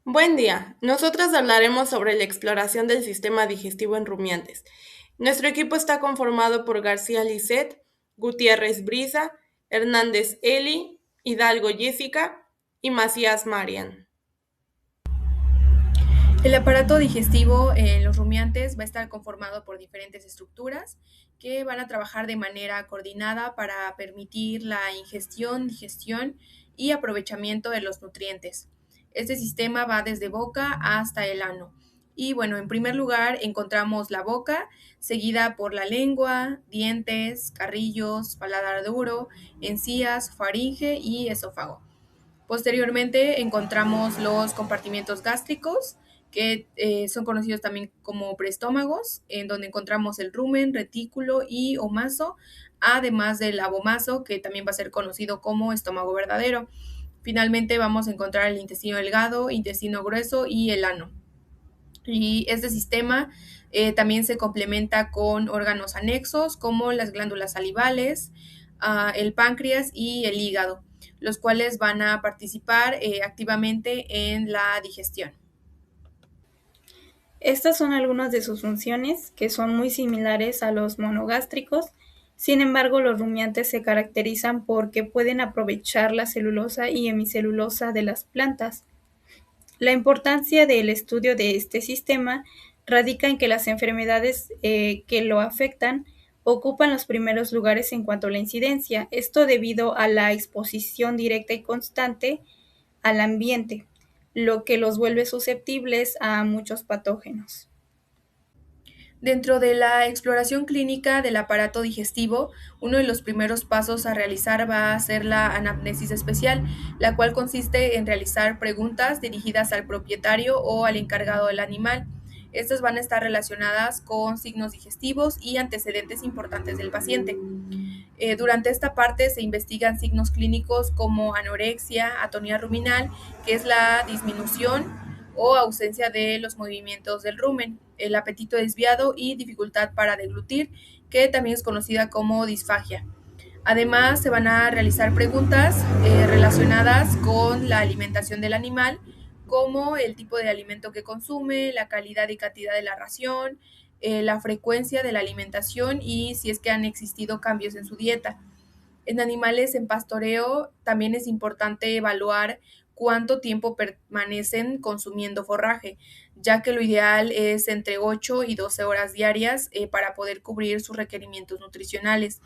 Buen día. Nosotras hablaremos sobre la exploración del sistema digestivo en rumiantes. Nuestro equipo está conformado por García Lisset, Gutiérrez Brisa, Hernández Eli, Hidalgo Jessica y Macías Marian. El aparato digestivo en los rumiantes va a estar conformado por diferentes estructuras que van a trabajar de manera coordinada para permitir la ingestión, digestión y aprovechamiento de los nutrientes. Este sistema va desde boca hasta el ano. Y bueno, en primer lugar encontramos la boca, seguida por la lengua, dientes, carrillos, paladar duro, encías, faringe y esófago. Posteriormente encontramos los compartimientos gástricos, que son conocidos también como preestómagos, en donde encontramos el rumen, retículo y omaso, además del abomaso, que también va a ser conocido como estómago verdadero. Finalmente vamos a encontrar el intestino delgado, intestino grueso y el ano. Y este sistema también se complementa con órganos anexos como las glándulas salivales, el páncreas y el hígado, los cuales van a participar activamente en la digestión. Estas son algunas de sus funciones, que son muy similares a los monogástricos. Sin embargo, los rumiantes se caracterizan porque pueden aprovechar la celulosa y hemicelulosa de las plantas. La importancia del estudio de este sistema radica en que las enfermedades que lo afectan ocupan los primeros lugares en cuanto a la incidencia, esto debido a la exposición directa y constante al ambiente, lo que los vuelve susceptibles a muchos patógenos. Dentro de la exploración clínica del aparato digestivo, uno de los primeros pasos a realizar va a ser la anamnesis especial, la cual consiste en realizar preguntas dirigidas al propietario o al encargado del animal. Estas van a estar relacionadas con signos digestivos y antecedentes importantes del paciente. Durante esta parte se investigan signos clínicos como anorexia, atonía ruminal, que es la disminución o ausencia de los movimientos del rumen, el apetito desviado y dificultad para deglutir, que también es conocida como disfagia. Además, se van a realizar preguntas relacionadas con la alimentación del animal, como el tipo de alimento que consume, la calidad y cantidad de la ración, la frecuencia de la alimentación y si es que han existido cambios en su dieta. En animales en pastoreo también es importante evaluar cuánto tiempo permanecen consumiendo forraje, ya que lo ideal es entre 8 y 12 horas diarias para poder cubrir sus requerimientos nutricionales.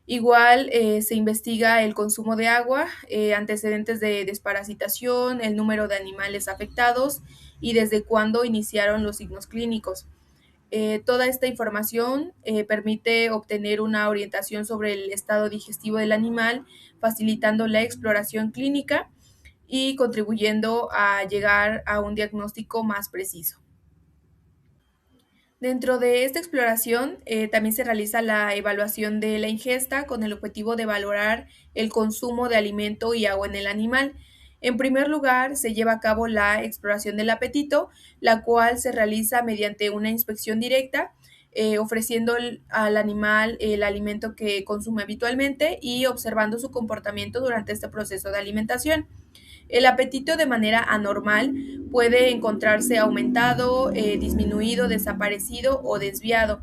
Igual se investiga el consumo de agua, antecedentes de desparasitación, el número de animales afectados y desde cuándo iniciaron los signos clínicos. Toda esta información permite obtener una orientación sobre el estado digestivo del animal, facilitando la exploración clínica y contribuyendo a llegar a un diagnóstico más preciso. Dentro de esta exploración también se realiza la evaluación de la ingesta con el objetivo de valorar el consumo de alimento y agua en el animal. En primer lugar, se lleva a cabo la exploración del apetito, la cual se realiza mediante una inspección directa, ofreciendo al animal el alimento que consume habitualmente y observando su comportamiento durante este proceso de alimentación. El apetito de manera anormal puede encontrarse aumentado, disminuido, desaparecido o desviado.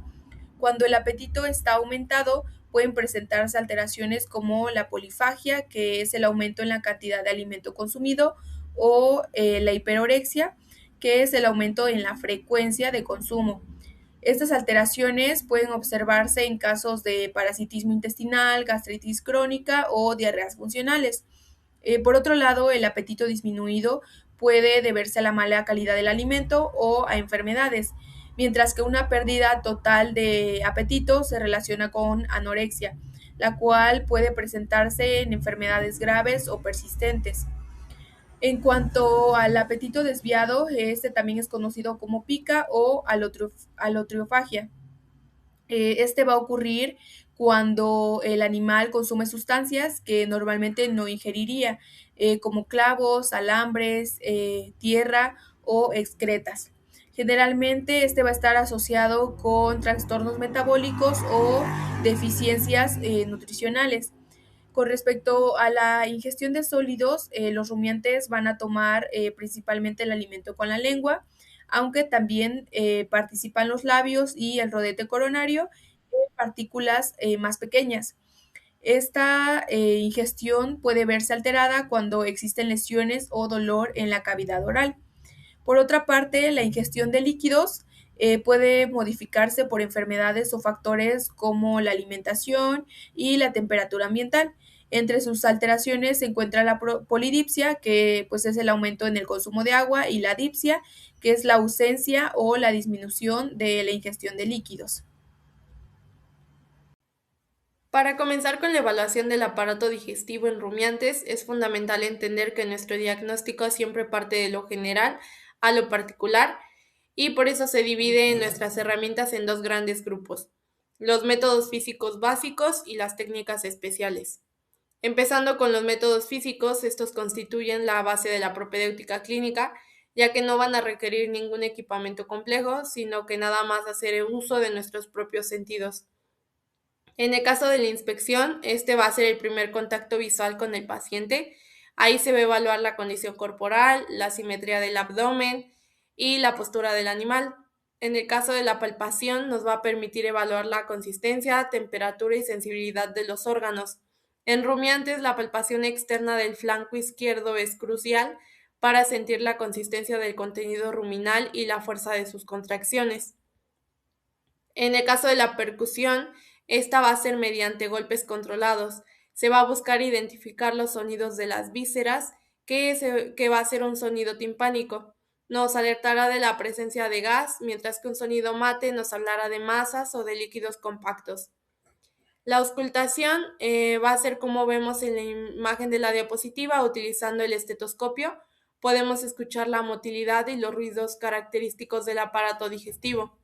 Cuando el apetito está aumentado, pueden presentarse alteraciones como la polifagia, que es el aumento en la cantidad de alimento consumido, o la hiperorexia, que es el aumento en la frecuencia de consumo. Estas alteraciones pueden observarse en casos de parasitismo intestinal, gastritis crónica o diarreas funcionales. Por otro lado, el apetito disminuido puede deberse a la mala calidad del alimento o a enfermedades, mientras que una pérdida total de apetito se relaciona con anorexia, la cual puede presentarse en enfermedades graves o persistentes. En cuanto al apetito desviado, este también es conocido como pica o alotriofagia. Este va a ocurrir cuando el animal consume sustancias que normalmente no ingeriría, como clavos, alambres, tierra o excretas. Generalmente este va a estar asociado con trastornos metabólicos o deficiencias nutricionales. Con respecto a la ingestión de sólidos, los rumiantes van a tomar principalmente el alimento con la lengua, aunque también participan los labios y el rodete coronario en partículas más pequeñas. Esta ingestión puede verse alterada cuando existen lesiones o dolor en la cavidad oral. Por otra parte, la ingestión de líquidos puede modificarse por enfermedades o factores como la alimentación y la temperatura ambiental. Entre sus alteraciones se encuentra la polidipsia, que pues es el aumento en el consumo de agua, y la dipsia, que es la ausencia o la disminución de la ingestión de líquidos. Para comenzar con la evaluación del aparato digestivo en rumiantes, es fundamental entender que nuestro diagnóstico siempre parte de lo general a lo particular y por eso se divide en nuestras herramientas en dos grandes grupos, los métodos físicos básicos y las técnicas especiales. Empezando con los métodos físicos, estos constituyen la base de la propedéutica clínica, ya que no van a requerir ningún equipamiento complejo, sino que nada más hacer uso de nuestros propios sentidos. En el caso de la inspección, este va a ser el primer contacto visual con el paciente. Ahí se va a evaluar la condición corporal, la simetría del abdomen y la postura del animal. En el caso de la palpación, nos va a permitir evaluar la consistencia, temperatura y sensibilidad de los órganos. En rumiantes, la palpación externa del flanco izquierdo es crucial para sentir la consistencia del contenido ruminal y la fuerza de sus contracciones. En el caso de la percusión, esta va a ser mediante golpes controlados. Se va a buscar identificar los sonidos de las vísceras, que va a ser un sonido timpánico. Nos alertará de la presencia de gas, mientras que un sonido mate nos hablará de masas o de líquidos compactos. La auscultación va a ser como vemos en la imagen de la diapositiva, utilizando el estetoscopio. Podemos escuchar la motilidad y los ruidos característicos del aparato digestivo.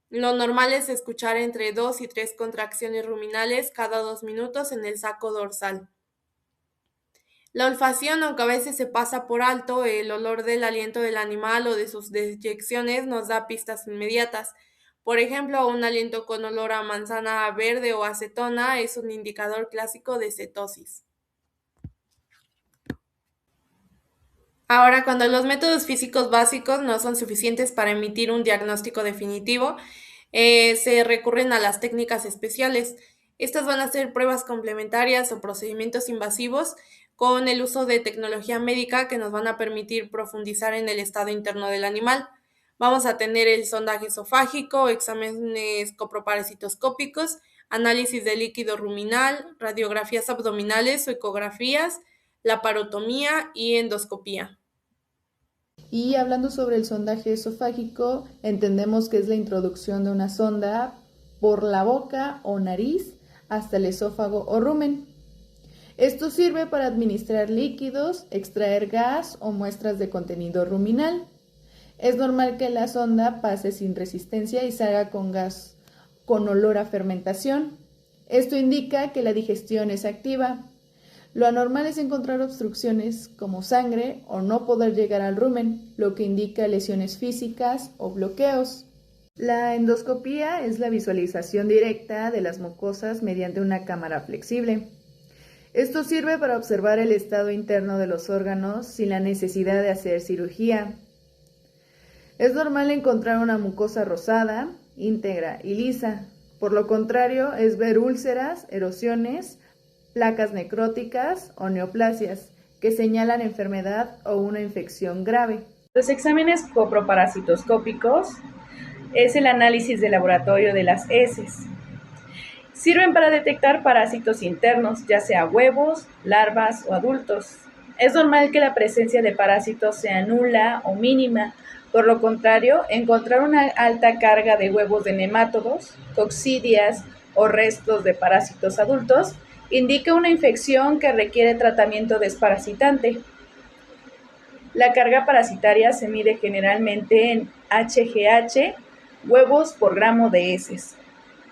Lo normal es escuchar entre 2 y 3 contracciones ruminales cada 2 minutos en el saco dorsal. La olfacción, aunque a veces se pasa por alto, el olor del aliento del animal o de sus deyecciones nos da pistas inmediatas. Por ejemplo, un aliento con olor a manzana verde o acetona es un indicador clásico de cetosis. Ahora, cuando los métodos físicos básicos no son suficientes para emitir un diagnóstico definitivo, se recurren a las técnicas especiales. Estas van a ser pruebas complementarias o procedimientos invasivos con el uso de tecnología médica que nos van a permitir profundizar en el estado interno del animal. Vamos a tener el sondaje esofágico, exámenes coproparasitoscópicos, análisis de líquido ruminal, radiografías abdominales o ecografías, laparotomía y endoscopía. Y hablando sobre el sondaje esofágico, entendemos que es la introducción de una sonda por la boca o nariz hasta el esófago o rumen. Esto sirve para administrar líquidos, extraer gas o muestras de contenido ruminal. Es normal que la sonda pase sin resistencia y salga con gas con olor a fermentación. Esto indica que la digestión es activa. Lo anormal es encontrar obstrucciones como sangre o no poder llegar al rumen, lo que indica lesiones físicas o bloqueos. La endoscopía es la visualización directa de las mucosas mediante una cámara flexible. Esto sirve para observar el estado interno de los órganos sin la necesidad de hacer cirugía. Es normal encontrar una mucosa rosada, íntegra y lisa. Por lo contrario, es ver úlceras, erosiones, placas necróticas o neoplasias que señalan enfermedad o una infección grave. Los exámenes coproparasitoscópicos es el análisis de laboratorio de las heces. Sirven para detectar parásitos internos, ya sea huevos, larvas o adultos. Es normal que la presencia de parásitos sea nula o mínima. Por lo contrario, encontrar una alta carga de huevos de nemátodos, coccidias o restos de parásitos adultos indica una infección que requiere tratamiento desparasitante. La carga parasitaria se mide generalmente en HGH, huevos por gramo de heces.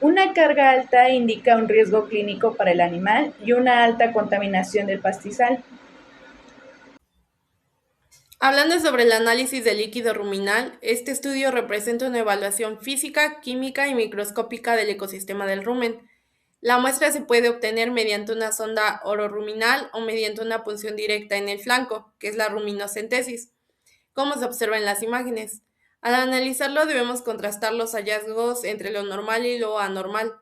Una carga alta indica un riesgo clínico para el animal y una alta contaminación del pastizal. Hablando sobre el análisis del líquido ruminal, este estudio representa una evaluación física, química y microscópica del ecosistema del rumen. La muestra se puede obtener mediante una sonda ororuminal o mediante una punción directa en el flanco, que es la ruminocentesis, como se observa en las imágenes. Al analizarlo debemos contrastar los hallazgos entre lo normal y lo anormal.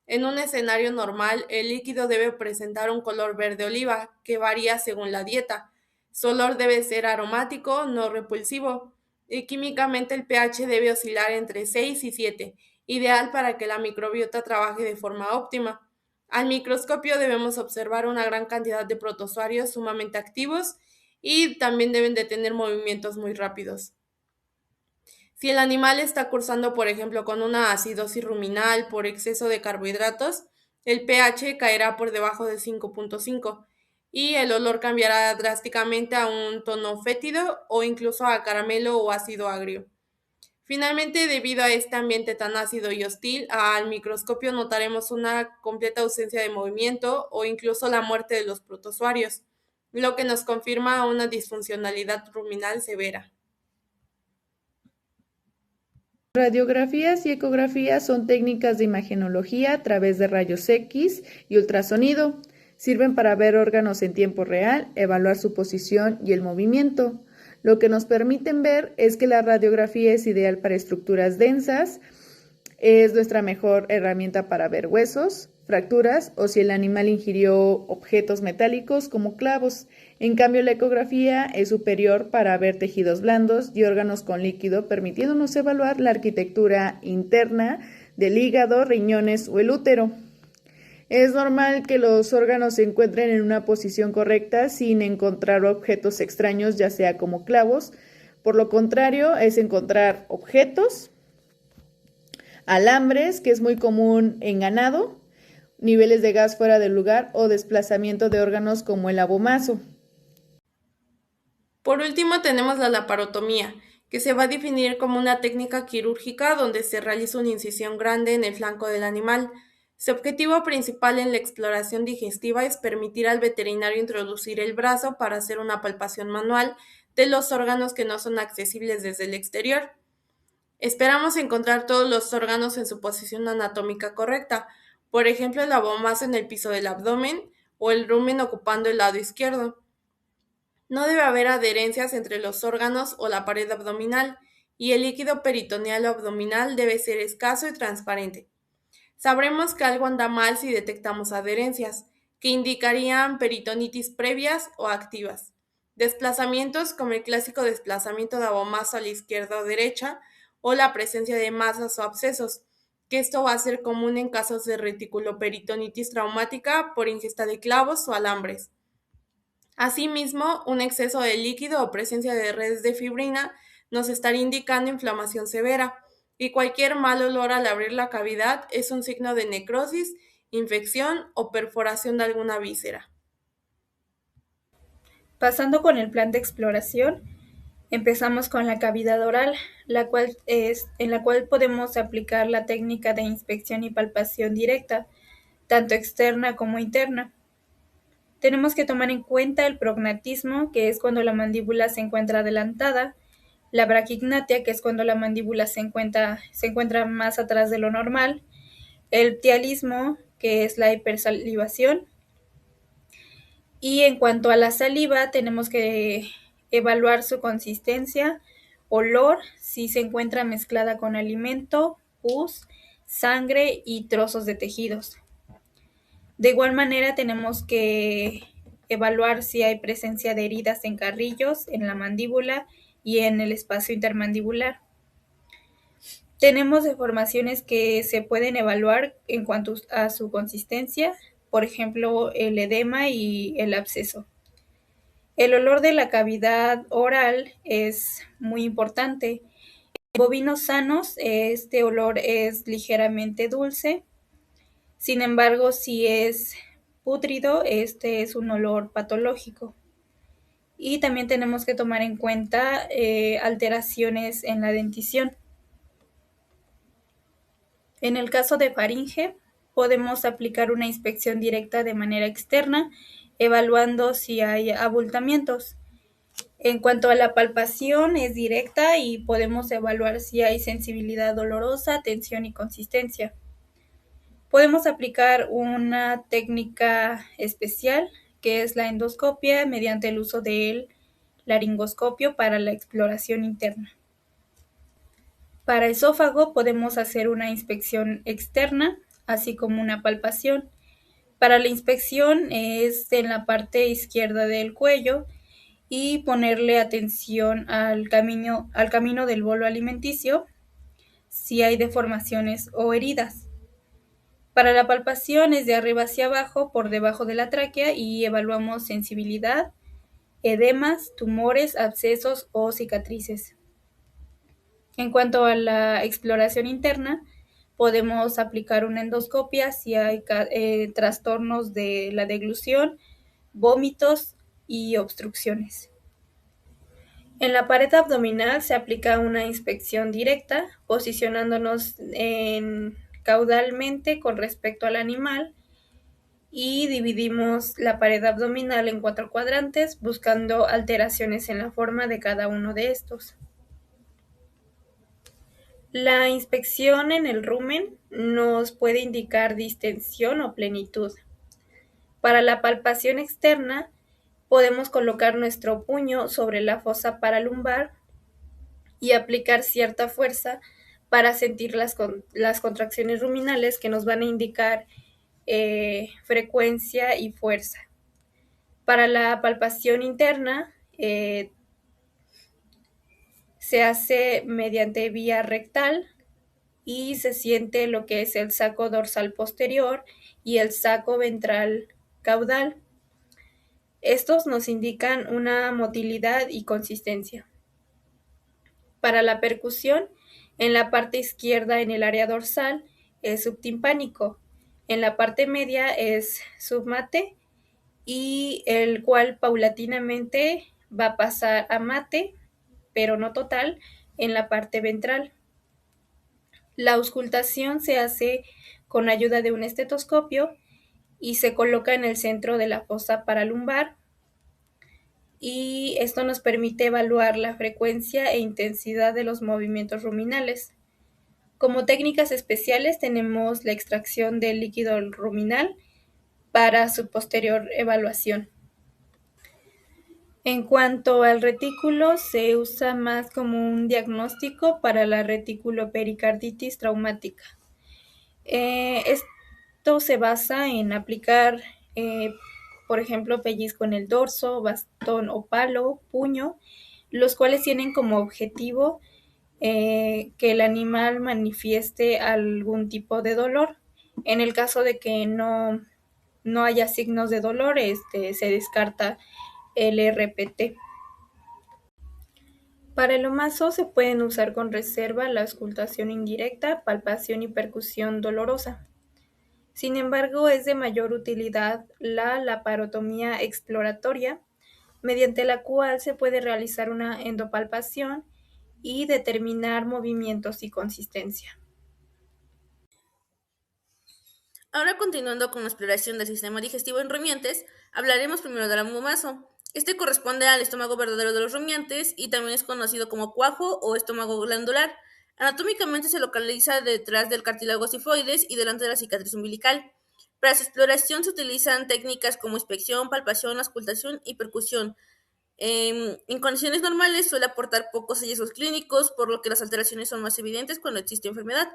En un escenario normal, el líquido debe presentar un color verde oliva, que varía según la dieta. Su olor debe ser aromático, no repulsivo, y químicamente el pH debe oscilar entre 6 y 7, ideal para que la microbiota trabaje de forma óptima. Al microscopio debemos observar una gran cantidad de protozoarios sumamente activos y también deben de tener movimientos muy rápidos. Si el animal está cursando, por ejemplo, con una acidosis ruminal por exceso de carbohidratos, el pH caerá por debajo de 5.5 y el olor cambiará drásticamente a un tono fétido o incluso a caramelo o ácido agrio. Finalmente, debido a este ambiente tan ácido y hostil, al microscopio notaremos una completa ausencia de movimiento o incluso la muerte de los protozoarios, lo que nos confirma una disfuncionalidad ruminal severa. Radiografías y ecografías son técnicas de imagenología a través de rayos X y ultrasonido. Sirven para ver órganos en tiempo real, evaluar su posición y el movimiento. Lo que nos permiten ver es que la radiografía es ideal para estructuras densas, es nuestra mejor herramienta para ver huesos, fracturas o si el animal ingirió objetos metálicos como clavos. En cambio, la ecografía es superior para ver tejidos blandos y órganos con líquido, permitiéndonos evaluar la arquitectura interna del hígado, riñones o el útero. Es normal que los órganos se encuentren en una posición correcta sin encontrar objetos extraños, ya sea como clavos. Por lo contrario, es encontrar objetos, alambres, que es muy común en ganado, niveles de gas fuera del lugar o desplazamiento de órganos como el abomazo. Por último, tenemos la laparotomía, que se va a definir como una técnica quirúrgica donde se realiza una incisión grande en el flanco del animal. Su objetivo principal en la exploración digestiva es permitir al veterinario introducir el brazo para hacer una palpación manual de los órganos que no son accesibles desde el exterior. Esperamos encontrar todos los órganos en su posición anatómica correcta, por ejemplo el abomazo en el piso del abdomen o el rumen ocupando el lado izquierdo. No debe haber adherencias entre los órganos o la pared abdominal, y el líquido peritoneal o abdominal debe ser escaso y transparente. Sabremos que algo anda mal si detectamos adherencias, que indicarían peritonitis previas o activas. Desplazamientos como el clásico desplazamiento de abomazo a la izquierda o derecha, o la presencia de masas o abscesos, que esto va a ser común en casos de reticuloperitonitis traumática por ingesta de clavos o alambres. Asimismo, un exceso de líquido o presencia de redes de fibrina nos estaría indicando inflamación severa, y cualquier mal olor al abrir la cavidad es un signo de necrosis, infección o perforación de alguna víscera. Pasando con el plan de exploración, empezamos con la cavidad oral, en la cual podemos aplicar la técnica de inspección y palpación directa, tanto externa como interna. Tenemos que tomar en cuenta el prognatismo, que es cuando la mandíbula se encuentra adelantada, la braquignatia, que es cuando la mandíbula se encuentra más atrás de lo normal, el ptialismo, que es la hipersalivación, y en cuanto a la saliva, tenemos que evaluar su consistencia, olor, si se encuentra mezclada con alimento, pus, sangre y trozos de tejidos. De igual manera, tenemos que evaluar si hay presencia de heridas en carrillos, en la mandíbula y en el espacio intermandibular. Tenemos deformaciones que se pueden evaluar en cuanto a su consistencia, por ejemplo, el edema y el absceso. El olor de la cavidad oral es muy importante. En bovinos sanos, este olor es ligeramente dulce. Sin embargo, si es pútrido, este es un olor patológico. Y también tenemos que tomar en cuenta alteraciones en la dentición. En el caso de faringe, podemos aplicar una inspección directa de manera externa, evaluando si hay abultamientos. En cuanto a la palpación, es directa y podemos evaluar si hay sensibilidad dolorosa, tensión y consistencia. Podemos aplicar una técnica especial que es la endoscopia mediante el uso del laringoscopio para la exploración interna. Para esófago podemos hacer una inspección externa, así como una palpación. Para la inspección es en la parte izquierda del cuello y ponerle atención al camino del bolo alimenticio si hay deformaciones o heridas. Para la palpación es de arriba hacia abajo por debajo de la tráquea y evaluamos sensibilidad, edemas, tumores, abscesos o cicatrices. En cuanto a la exploración interna, podemos aplicar una endoscopia si hay trastornos de la deglución, vómitos y obstrucciones. En la pared abdominal se aplica una inspección directa, posicionándonos caudalmente con respecto al animal y dividimos la pared abdominal en 4 cuadrantes, buscando alteraciones en la forma de cada uno de estos. La inspección en el rumen nos puede indicar distensión o plenitud. Para la palpación externa, podemos colocar nuestro puño sobre la fosa paralumbar y aplicar cierta fuerza para sentir las contracciones ruminales que nos van a indicar frecuencia y fuerza. Para la palpación interna, se hace mediante vía rectal y se siente lo que es el saco dorsal posterior y el saco ventral caudal. Estos nos indican una motilidad y consistencia. Para la percusión, en la parte izquierda en el área dorsal es subtimpánico, en la parte media es submate y el cual paulatinamente va a pasar a mate, pero no total, en la parte ventral. La auscultación se hace con ayuda de un estetoscopio y se coloca en el centro de la fosa paralumbar y esto nos permite evaluar la frecuencia e intensidad de los movimientos ruminales. Como técnicas especiales tenemos la extracción del líquido ruminal para su posterior evaluación. En cuanto al retículo, se usa más como un diagnóstico para la reticulopericarditis traumática. Esto se basa en aplicar, por ejemplo, pellizco en el dorso, bastón o palo, puño, los cuales tienen como objetivo que el animal manifieste algún tipo de dolor. En el caso de que no haya signos de dolor, se descarta el RPT. Para el omaso se pueden usar con reserva la auscultación indirecta, palpación y percusión dolorosa. Sin embargo, es de mayor utilidad la laparotomía exploratoria, mediante la cual se puede realizar una endopalpación y determinar movimientos y consistencia. Ahora, continuando con la exploración del sistema digestivo en rumiantes, hablaremos primero del abomaso. Este corresponde al estómago verdadero de los rumiantes y también es conocido como cuajo o estómago glandular. Anatómicamente se localiza detrás del cartílago sifoides y delante de la cicatriz umbilical. Para su exploración se utilizan técnicas como inspección, palpación, auscultación y percusión. En condiciones normales suele aportar pocos hallazgos clínicos, por lo que las alteraciones son más evidentes cuando existe enfermedad.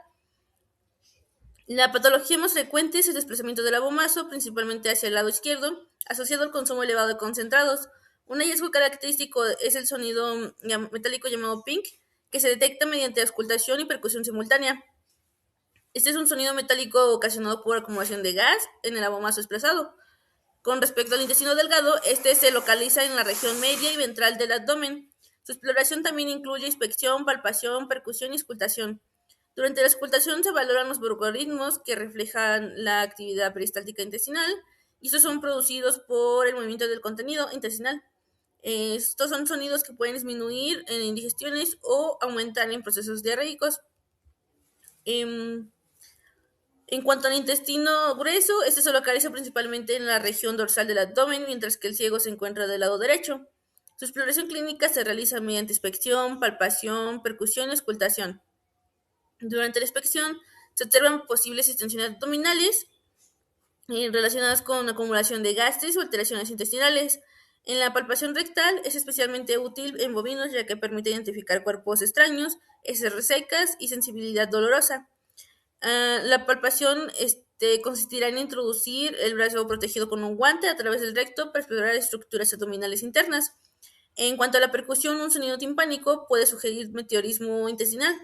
La patología más frecuente es el desplazamiento del abomaso, principalmente hacia el lado izquierdo, asociado al consumo elevado de concentrados. Un hallazgo característico es el sonido metálico llamado ping, que se detecta mediante auscultación y percusión simultánea. Este es un sonido metálico ocasionado por acumulación de gas en el abomaso desplazado. Con respecto al intestino delgado, este se localiza en la región media y ventral del abdomen. Su exploración también incluye inspección, palpación, percusión y auscultación. Durante la auscultación se valoran los broncoritmos que reflejan la actividad peristáltica intestinal y estos son producidos por el movimiento del contenido intestinal. Estos son sonidos que pueden disminuir en indigestiones o aumentar en procesos diarreicos. En cuanto al intestino grueso, este se localiza principalmente en la región dorsal del abdomen, mientras que el ciego se encuentra del lado derecho. Su exploración clínica se realiza mediante inspección, palpación, percusión y auscultación. Durante la inspección Se observan posibles extensiones abdominales relacionadas con acumulación de gases o alteraciones intestinales. En la palpación rectal es especialmente útil en bovinos ya que permite identificar cuerpos extraños, heces resecas y sensibilidad dolorosa. La palpación consistirá en introducir el brazo protegido con un guante a través del recto para explorar estructuras abdominales internas. En cuanto a la percusión, un sonido timpánico puede sugerir meteorismo intestinal.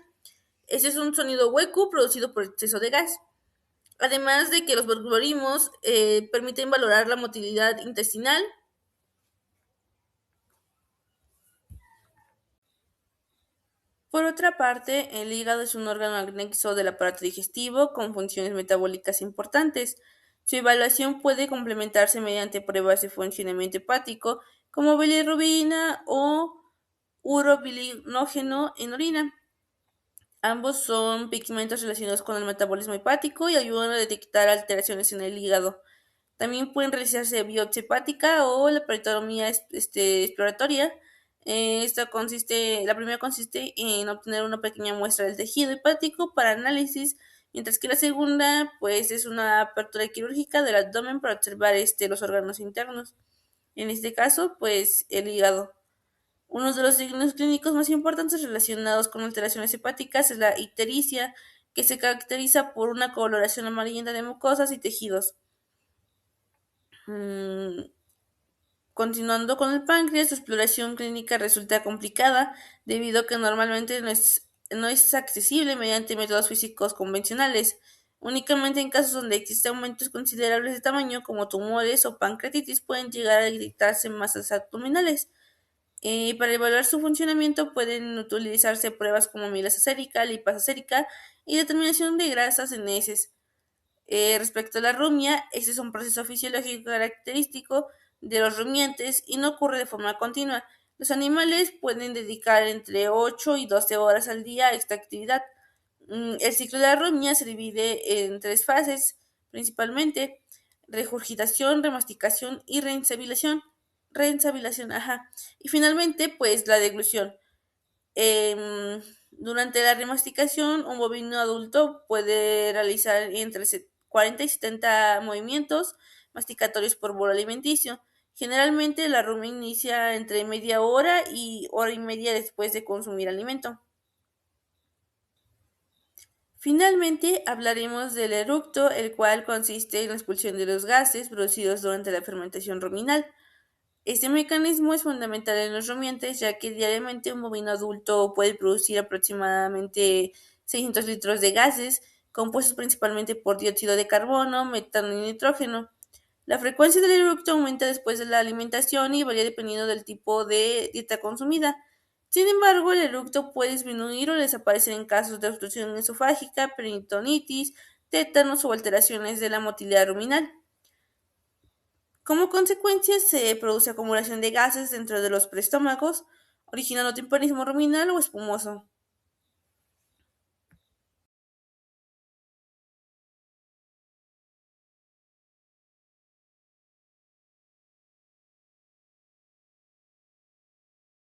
Ese es un sonido hueco producido por exceso de gas. Además de que los barbarismos permiten valorar la motilidad intestinal. Por otra parte, el hígado es un órgano anexo del aparato digestivo con funciones metabólicas importantes. Su evaluación puede complementarse mediante pruebas de funcionamiento hepático como bilirrubina o urobilinógeno en orina. Ambos son pigmentos relacionados con el metabolismo hepático y ayudan a detectar alteraciones en el hígado. También pueden realizarse biopsia hepática o la peritonía exploratoria. La primera consiste en obtener una pequeña muestra del tejido hepático para análisis, mientras que la segunda, pues, es una apertura quirúrgica del abdomen para observar los órganos internos. En este caso, pues, el hígado. Uno de los signos clínicos más importantes relacionados con alteraciones hepáticas es la ictericia, que se caracteriza por una coloración amarillenta de mucosas y tejidos. Continuando con el páncreas, su exploración clínica resulta complicada debido a que normalmente no es accesible mediante métodos físicos convencionales. Únicamente en casos donde existen aumentos considerables de tamaño, como tumores o pancreatitis, pueden llegar a detectarse masas abdominales. Para evaluar su funcionamiento pueden utilizarse pruebas como amilasa sérica, lipasa sérica y determinación de grasas en heces. Respecto a la rumia, este es un proceso fisiológico característico de los rumiantes y no ocurre de forma continua. Los animales pueden dedicar entre 8 y 12 horas al día a esta actividad. El ciclo de la rumia se divide en 3 fases, principalmente: regurgitación, remasticación y reensabilación, y finalmente, pues, la deglución. Durante la remasticación, un bovino adulto puede realizar entre 40 y 70 movimientos masticatorios por bolo alimenticio. Generalmente la rumia inicia entre media hora y hora y media después de consumir alimento. Finalmente hablaremos del eructo, el cual consiste en la expulsión de los gases producidos durante la fermentación ruminal. Este mecanismo es fundamental en los rumiantes, ya que diariamente un bovino adulto puede producir aproximadamente 600 litros de gases, compuestos principalmente por dióxido de carbono, metano y nitrógeno. La frecuencia del eructo aumenta después de la alimentación y varía dependiendo del tipo de dieta consumida. Sin embargo, el eructo puede disminuir o desaparecer en casos de obstrucción esofágica, peritonitis, tétanos o alteraciones de la motilidad ruminal. Como consecuencia, se produce acumulación de gases dentro de los preestómagos, originando timpanismo ruminal o espumoso.